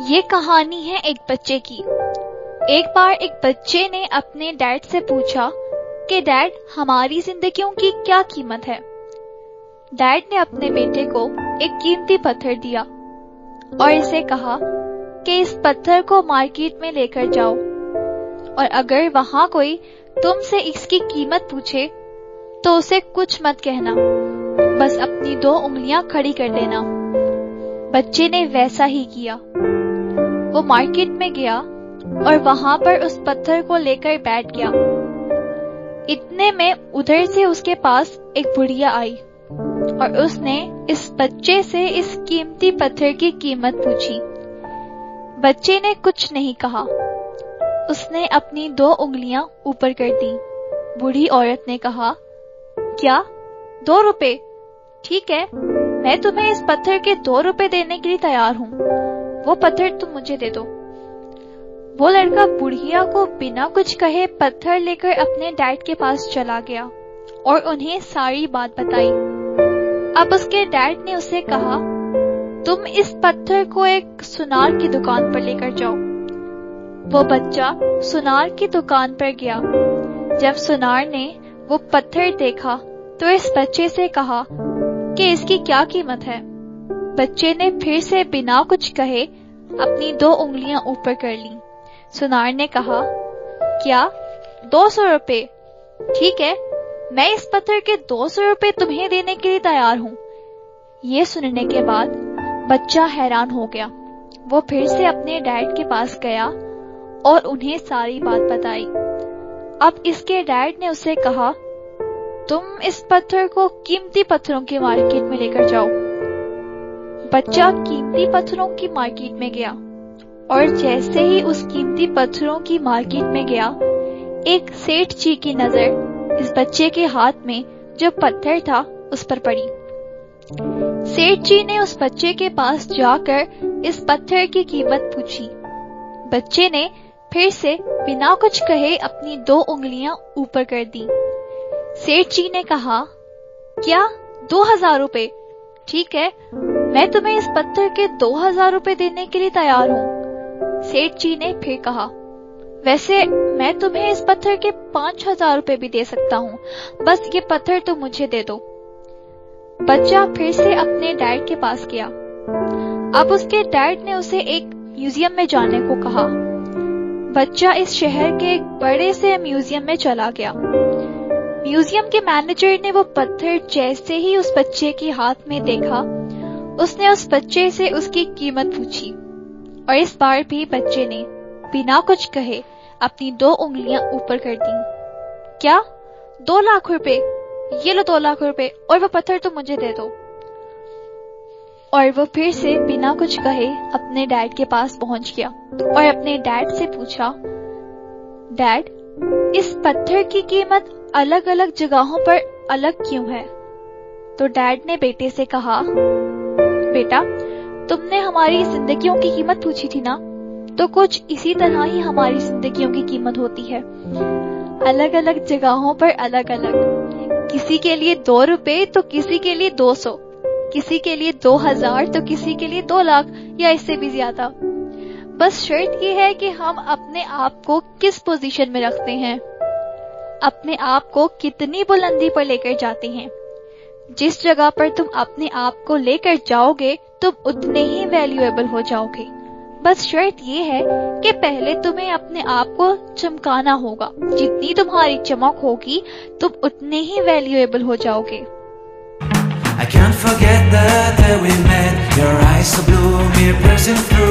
یہ کہانی ہے ایک بچے کی۔ ایک بار ایک بچے نے اپنے ڈیڈ سے پوچھا کہ ڈیڈ، ہماری زندگیوں کی کیا قیمت ہے؟ ڈیڈ نے اپنے بیٹے کو ایک قیمتی پتھر دیا اور اسے کہا کہ اس پتھر کو مارکیٹ میں لے کر جاؤ، اور اگر وہاں کوئی تم سے اس کی قیمت پوچھے تو اسے کچھ مت کہنا، بس اپنی 2 انگلیاں کھڑی کر دینا۔ بچے نے ویسا ہی کیا۔ وہ مارکیٹ میں گیا اور وہاں پر اس پتھر کو لے کر بیٹھ گیا۔ اتنے میں ادھر سے اس کے پاس ایک بڑھیا آئی اور اس نے اس بچے سے اس قیمتی پتھر کی قیمت پوچھی۔ بچے نے کچھ نہیں کہا، اس نے اپنی 2 انگلیاں اوپر کر دی۔ بوڑھی عورت نے کہا، کیا 2 روپے؟ ٹھیک ہے، میں تمہیں اس پتھر کے 2 روپے دینے کے لیے تیار ہوں، وہ پتھر تم مجھے دے دو۔ وہ لڑکا بڑھیا کو بنا کچھ کہے پتھر لے کر اپنے ڈیڈ کے پاس چلا گیا اور انہیں ساری بات بتائی۔ اب اس کے ڈیڈ نے اسے کہا، تم اس پتھر کو ایک سونار کی دکان پر لے کر جاؤ۔ وہ بچہ سونار کی دکان پر گیا۔ جب سونار نے وہ پتھر دیکھا تو اس بچے سے کہا کہ اس کی کیا قیمت ہے؟ بچے نے پھر سے بنا کچھ کہے اپنی 2 انگلیاں اوپر کر لیں۔ سونار نے کہا، کیا 200 روپے؟ ٹھیک ہے، میں اس پتھر کے 200 روپے تمہیں دینے کے لیے تیار ہوں۔ یہ سننے کے بعد بچہ حیران ہو گیا۔ وہ پھر سے اپنے ڈیڈ کے پاس گیا اور انہیں ساری بات بتائی۔ اب اس کے ڈیڈ نے اسے کہا، تم اس پتھر کو قیمتی پتھروں کی مارکیٹ میں لے کر جاؤ۔ بچہ قیمتی پتھروں کی مارکیٹ میں گیا اور جیسے ہی اس قیمتی پتھروں کی مارکیٹ میں گیا، ایک سیٹھ جی کی نظر اس بچے کے ہاتھ میں جو پتھر تھا اس پر پڑی۔ سیٹھ جی نے اس بچے کے پاس جا کر اس پتھر کی قیمت پوچھی۔ بچے نے پھر سے بنا کچھ کہے اپنی 2 انگلیاں اوپر کر دی۔ سیٹھ جی نے کہا، کیا 2000 روپے؟ ٹھیک ہے، میں تمہیں اس پتھر کے 2000 روپے دینے کے لیے تیار ہوں۔ سیٹھ جی نے پھر کہا، ویسے میں تمہیں اس پتھر کے 5000 روپے بھی دے سکتا ہوں، بس یہ پتھر تو مجھے دے دو۔ بچہ پھر سے اپنے ڈیڈ کے پاس گیا۔ اب اس کے ڈیڈ نے اسے ایک میوزیم میں جانے کو کہا۔ بچہ اس شہر کے ایک بڑے سے میوزیم میں چلا گیا۔ میوزیم کے مینیجر نے وہ پتھر جیسے ہی اس بچے کے ہاتھ میں دیکھا، اس نے اس بچے سے اس کی قیمت پوچھی، اور اس بار بھی بچے نے بنا کچھ کہے اپنی 2 انگلیاں اوپر کر دیں۔ کیا 2 لاکھ روپے؟ یہ لو 2 لاکھ روپے، اور وہ پتھر تو مجھے دے دو۔ اور وہ پھر سے بنا کچھ کہے اپنے ڈیڈ کے پاس پہنچ گیا اور اپنے ڈیڈ سے پوچھا، ڈیڈ، اس پتھر کی قیمت الگ الگ جگہوں پر الگ کیوں ہے؟ تو ڈیڈ نے بیٹے سے کہا، بیٹا، تم نے ہماری زندگیوں کی قیمت پوچھی تھی نا، تو کچھ اسی طرح ہی ہماری زندگیوں کی قیمت ہوتی ہے، الگ الگ جگہوں پر الگ الگ۔ کسی کے لیے 2 روپے تو کسی کے لیے 200، کسی کے لیے 2000 تو کسی کے لیے 2 لاکھ یا اس سے بھی زیادہ۔ بس شرط یہ ہے کہ ہم اپنے آپ کو کس پوزیشن میں رکھتے ہیں، اپنے آپ کو کتنی بلندی پر لے کر جاتے ہیں۔ جس جگہ پر تم اپنے آپ کو لے کر جاؤ گے تم اتنے ہی ویلیویبل ہو جاؤ گے۔ بس شرط یہ ہے کہ پہلے تمہیں اپنے آپ کو چمکانا ہوگا، جتنی تمہاری چمک ہوگی تم اتنے ہی ویلیویبل ہو جاؤ گے۔ I can't forget the day we met. Your eyes so blue, me pressing through